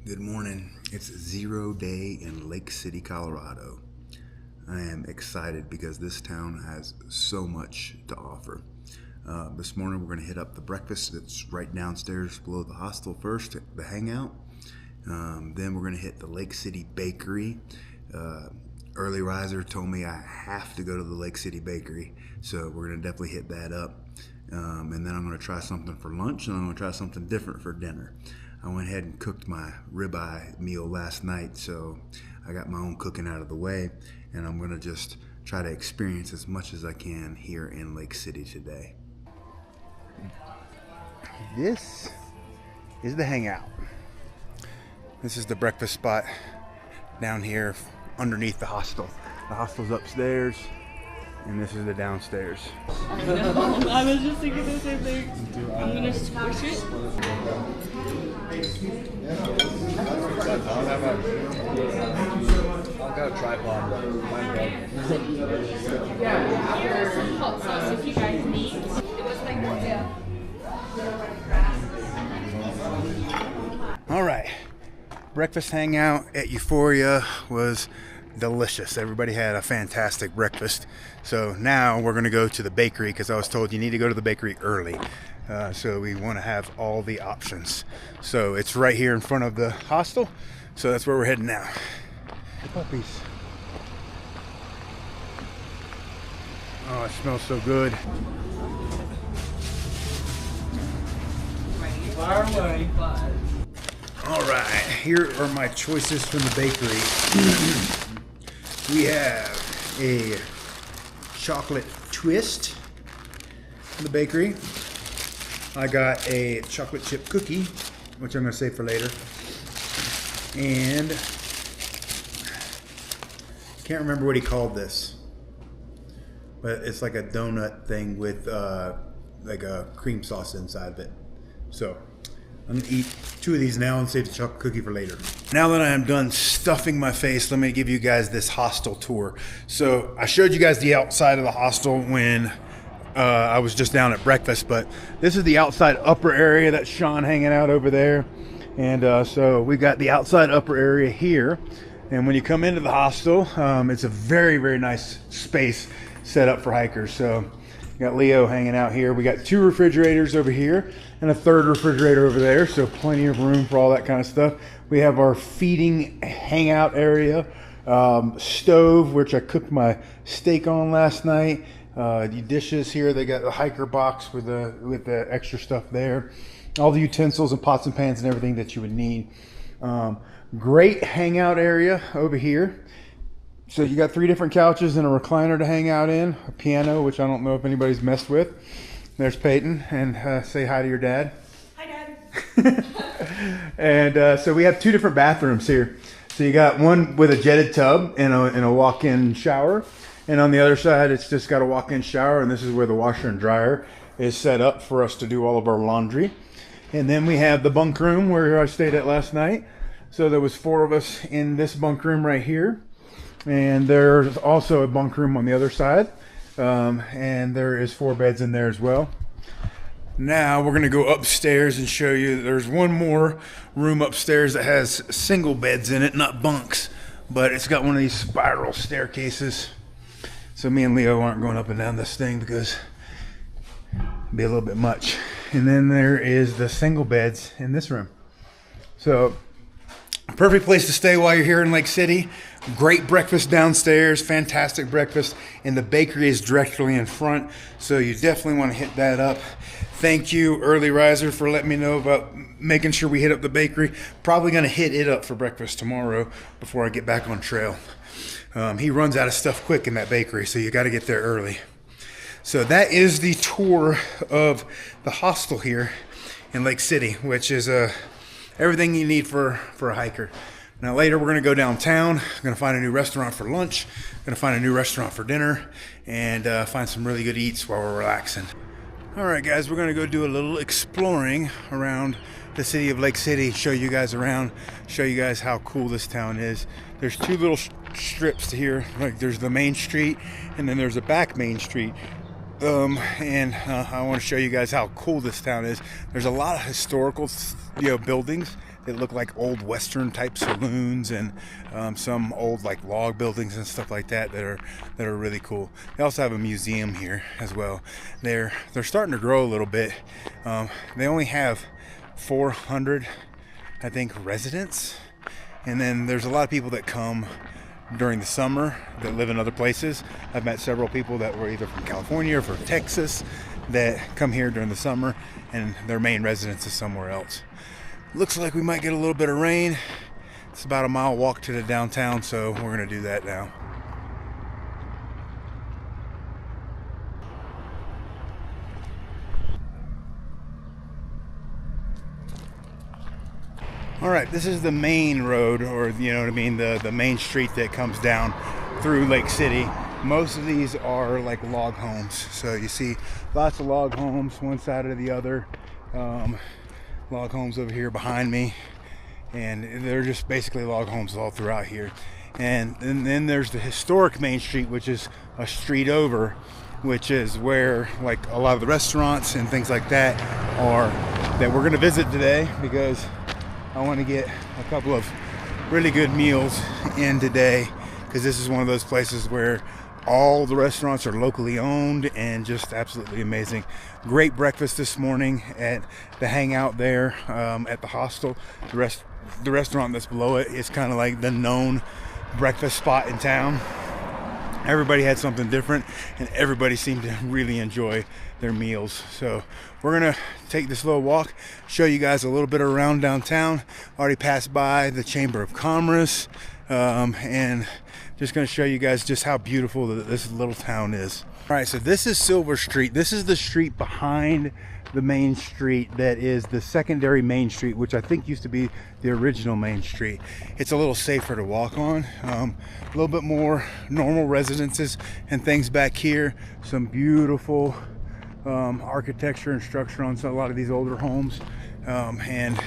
Good morning. It's 0 day in Lake City, Colorado. I am excited because this town has so much to offer. This morning we're going to hit up the breakfast that's right downstairs below the hostel first, the hangout. Then we're going to hit the Lake City Bakery. Early riser told me I have to go to the Lake City Bakery, so we're going to definitely hit that up. And then I'm going to try something for lunch, and I'm going to try something different for dinner. I went ahead and cooked my ribeye meal last night, so I got my own cooking out of the way, and I'm going to just try to experience as much as I can here in Lake City today. This is the hangout. This is the breakfast spot down here underneath the hostel. The hostel's upstairs, and this is the downstairs. I was just thinking the same thing. I'm gonna squish it. I've got a tripod. Here's some hot sauce if you guys need. It was like All right, breakfast hangout at Euphoria was delicious. Everybody had a fantastic breakfast. So now we're gonna go to the bakery because I was told you need to go to the bakery early. So we want to have all the options. So it's right here in front of the hostel. So that's where we're heading now. The puppies. Oh, it smells so good. Fire away. All right, here are my choices from the bakery. We have a chocolate twist from the bakery. I got a chocolate chip cookie, which I'm going to save for later. And can't remember what he called this, but it's like a donut thing with like a cream sauce inside of it. So I'm going to eat 2 of these now and save the chocolate cookie for later. Now that I am done stuffing my face, let me give you guys this hostel tour. So I showed you guys the outside of the hostel when I was just down at breakfast, but this is the outside upper area. That's Sean hanging out over there. And so we've got the outside upper area here. And when you come into the hostel, it's a very, very nice space set up for hikers. So you got Leo hanging out here. We got 2 refrigerators over here and a 3rd refrigerator over there. So plenty of room for all that kind of stuff. We have our feeding hangout area, stove, which I cooked my steak on last night. The dishes here, they got the hiker box with the extra stuff there. All the utensils and pots and pans and everything that you would need. Great hangout area over here. So you got 3 different couches and a recliner to hang out in, a piano, which I don't know if anybody's messed with. There's Peyton, and say hi to your dad. Hi, Dad. And so we have 2 different bathrooms here. So you got one with a jetted tub and a walk-in shower. And on the other side, it's just got a walk-in shower, and this is where the washer and dryer is set up for us to do all of our laundry. And then we have the bunk room where I stayed at last night. So there was 4 of us in this bunk room right here. And there's also a bunk room on the other side. And there is 4 beds in there as well. Now we're gonna go upstairs and show you there's one more room upstairs that has single beds in it, not bunks, but it's got one of these spiral staircases. So me and Leo aren't going up and down this thing because it'd be a little bit much. And then there is the single beds in this room. So perfect place to stay while you're here in Lake City. Great breakfast downstairs, fantastic breakfast, and the bakery is directly in front, so you definitely want to hit that up. Thank you, Early Riser, for letting me know about making sure we hit up the bakery. Probably going to hit it up for breakfast tomorrow before I get back on trail. He runs out of stuff quick in that bakery, so you got to get there early. So that is the tour of the hostel here in Lake City, which is everything you need for a hiker. Now later we're going to go downtown. I'm going to find a new restaurant for lunch. I'm going to find a new restaurant for dinner, and find some really good eats while we're relaxing. All right, guys, we're going to go do a little exploring around the city of Lake City, show you guys around, show you guys how cool this town is. There's 2 little strips here. Like there's the main street, and then there's a back main street. And I want to show you guys how cool this town is. There's a lot of historical, buildings that look like old Western type saloons, and some old like log buildings and stuff like that that are really cool. They also have a museum here as well. They're starting to grow a little bit. They only have 400, I think, residents, and then there's a lot of people that come during the summer that live in other places. I've met several people that were either from California or from Texas that come here during the summer, and their main residence is somewhere else. Looks like we might get a little bit of rain. It's about a mile walk to the downtown, so we're gonna do that now. All right, this is the main road, or you know what I mean, the main street that comes down through Lake City. Most of these are like log homes. So you see lots of log homes, one side or the other. Log homes over here behind me, and they're just basically log homes all throughout here. And then there's the historic main street, which is a street over, which is where like a lot of the restaurants and things like that are, that we're gonna visit today, because I want to get a couple of really good meals in today, because this is one of those places where all the restaurants are locally owned and just absolutely amazing. Great breakfast this morning at the Hangout there at the hostel. The restaurant that's below it is kind of like the known breakfast spot in town. Everybody had something different, and everybody seemed to really enjoy their meals. So we're gonna take this little walk, show you guys a little bit around downtown. Already passed by the Chamber of Commerce, and just gonna show you guys just how beautiful this little town is. All right, so this is Silver Street. This is the street behind the main street that is the secondary main street, which I think used to be the original main street. It's a little safer to walk on, a little bit more normal residences and things back here. Some beautiful architecture and structure on a lot of these older homes, and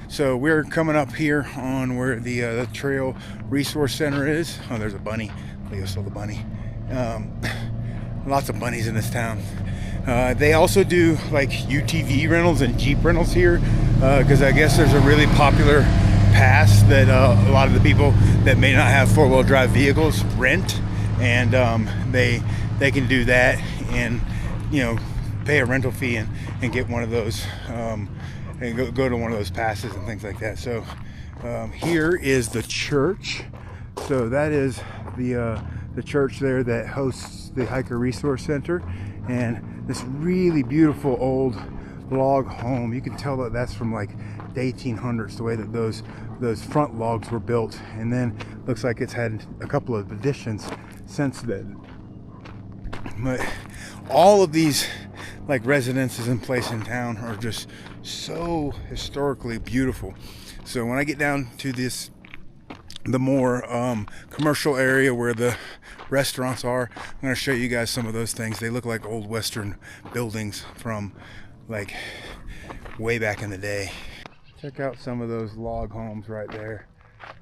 so we're coming up here on where the Trail Resource Center is. Oh, there's a bunny. Leo saw the bunny. Lots of bunnies in this town. They also do like UTV rentals and Jeep rentals here, because I guess there's a really popular pass that a lot of the people that may not have four-wheel drive vehicles rent, and they can do that and pay a rental fee and get one of those, and go to one of those passes and things like that. So here is the church. So that is the church there that hosts the Hiker Resource Center, and this really beautiful old log home. You can tell that that's from like the 1800s, the way that those front logs were built, and then looks like it's had a couple of additions since then. But all of these like residences in place in town are just so historically beautiful. So when I get down to the more commercial area where the restaurants are, I'm going to show you guys some of those things. They look like old Western buildings from like way back in the day. Check out some of those log homes right there.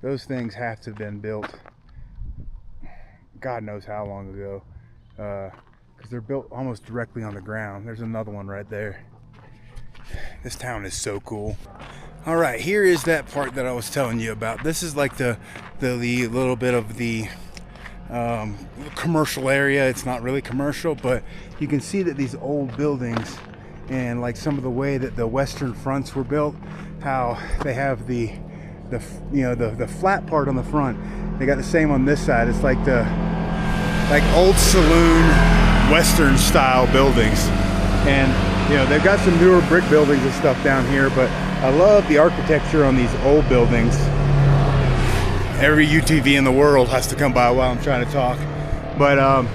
Those things have to have been built God knows how long ago, because they're built almost directly on the ground. There's another one right there. This town is so cool. All right, here is that part that I was telling you about. This is like the little bit of the commercial area. It's not really commercial, but you can see that these old buildings and like some of the way that the western fronts were built, how they have the flat part on the front. They got the same on this side. It's like old saloon western style buildings, and they've got some newer brick buildings and stuff down here, but I love the architecture on these old buildings. Every UTV in the world has to come by while I'm trying to talk. But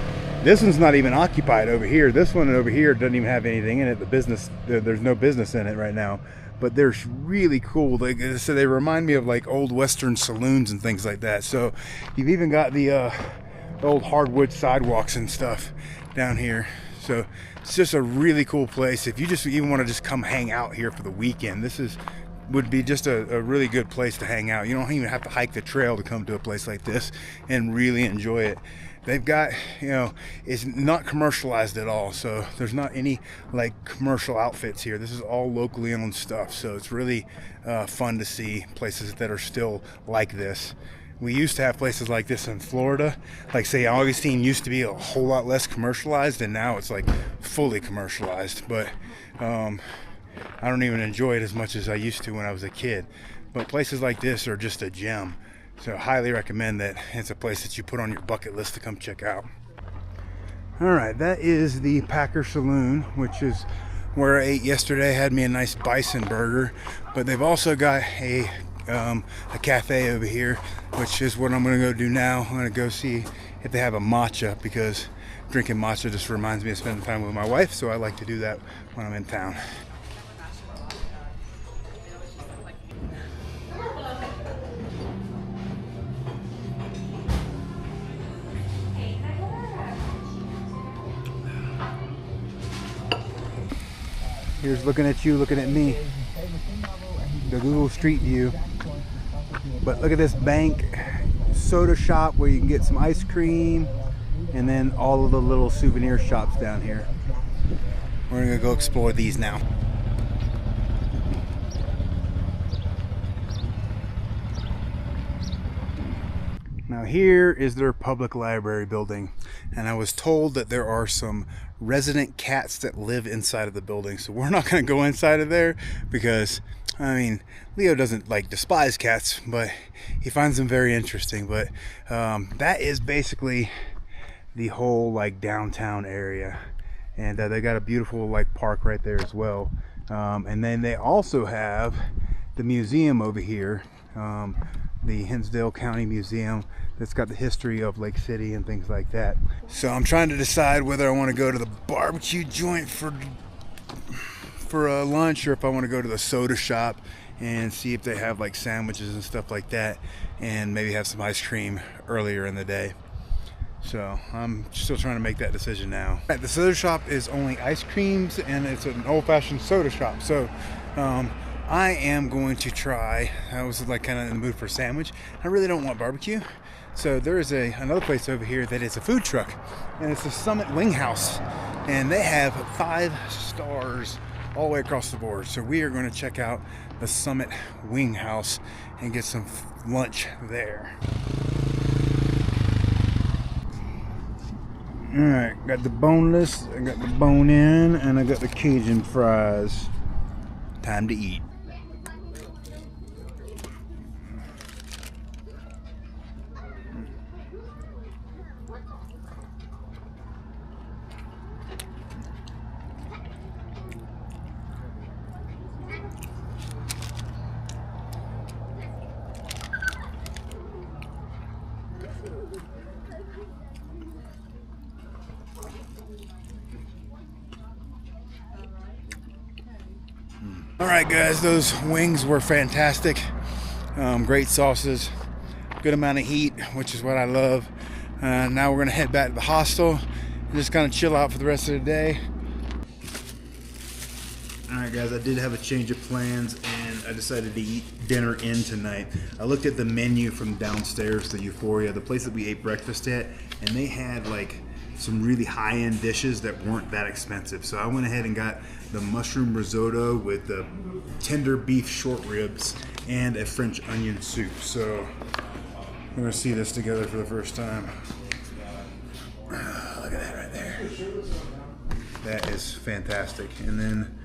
this one's not even occupied over here. This one over here doesn't even have anything in it. There's no business in it right now. But they're really cool. So they remind me of like old Western saloons and things like that. So you've even got the old hardwood sidewalks and stuff down here. So it's just a really cool place. If you just even want to just come hang out here for the weekend, this would be just a really good place to hang out. You don't even have to hike the trail to come to a place like this and really enjoy it. they've got, you know, it's not commercialized at all. So there's not any like commercial outfits here. This is all locally owned stuff. So it's really fun to see places that are still like this. We used to have places like this in Florida. Like St. Augustine used to be a whole lot less commercialized, and now it's like fully commercialized. But I don't even enjoy it as much as I used to when I was a kid. But places like this are just a gem. So I highly recommend that. It's a place that you put on your bucket list to come check out. All right, that is the Packer Saloon, which is where I ate yesterday. Had me a nice bison burger. But they've also got a cafe over here, which is what I'm gonna go do now. I'm gonna go see if they have a matcha, because drinking matcha just reminds me of spending time with my wife, so I like to do that when I'm in town. Here's looking at you, looking at me. The Google Street View. But look at this bank soda shop where you can get some ice cream, and then all of the little souvenir shops down here. We're gonna go explore these now. Now here is their public library building, and I was told that there are some resident cats that live inside of the building, so we're not going to go inside of there because, I mean, Leo doesn't like despise cats, but he finds them very interesting. But that is basically the whole like downtown area, and they got a beautiful like park right there as well. And then they also have the museum over here, the Hinsdale County Museum, that's got the history of Lake City and things like that. So I'm trying to decide whether I want to go to the barbecue joint for lunch, or if I want to go to the soda shop and see if they have like sandwiches and stuff like that, and maybe have some ice cream earlier in the day. So I'm still trying to make that decision now. The soda shop is only ice creams, and it's an old-fashioned soda shop. So I am going to try. I was like kind of in the mood for a sandwich. I really don't want barbecue. So there is another place over here that is a food truck, and it's the Summit Wing House, and they have 5 stars all the way across the board. So we are going to check out the Summit Wing House and get some lunch there. All right, got the boneless, I got the bone in, and I got the Cajun fries. Time to eat. All right, guys, those wings were fantastic. Great sauces, good amount of heat, which is what I love. Now we're gonna head back to the hostel and just kind of chill out for the rest of the day. All right, guys, I did have a change of plans, and I decided to eat dinner in tonight. I looked at the menu from downstairs, the Euphoria, the place that we ate breakfast at, and they had like some really high-end dishes that weren't that expensive. So I went ahead and got the mushroom risotto with the tender beef short ribs and a French onion soup. So we're gonna see this together for the first time. Look at that right there. That is fantastic. And then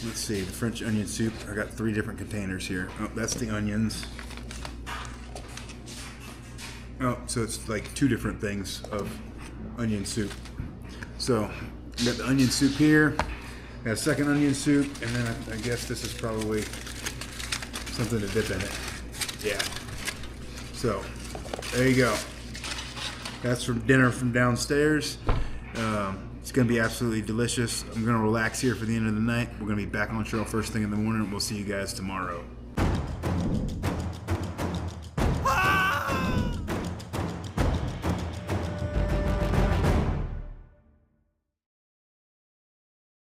let's see, the French onion soup. I got 3 different containers here. Oh, that's the onions. Oh, so it's like 2 different things of onion soup. So I got the onion soup here, got a second onion soup, and then I guess this is probably something to dip in it. Yeah. So there you go. That's from dinner from downstairs. It's gonna be absolutely delicious. I'm gonna relax here for the end of the night. We're gonna be back on trail first thing in the morning. We'll see you guys tomorrow.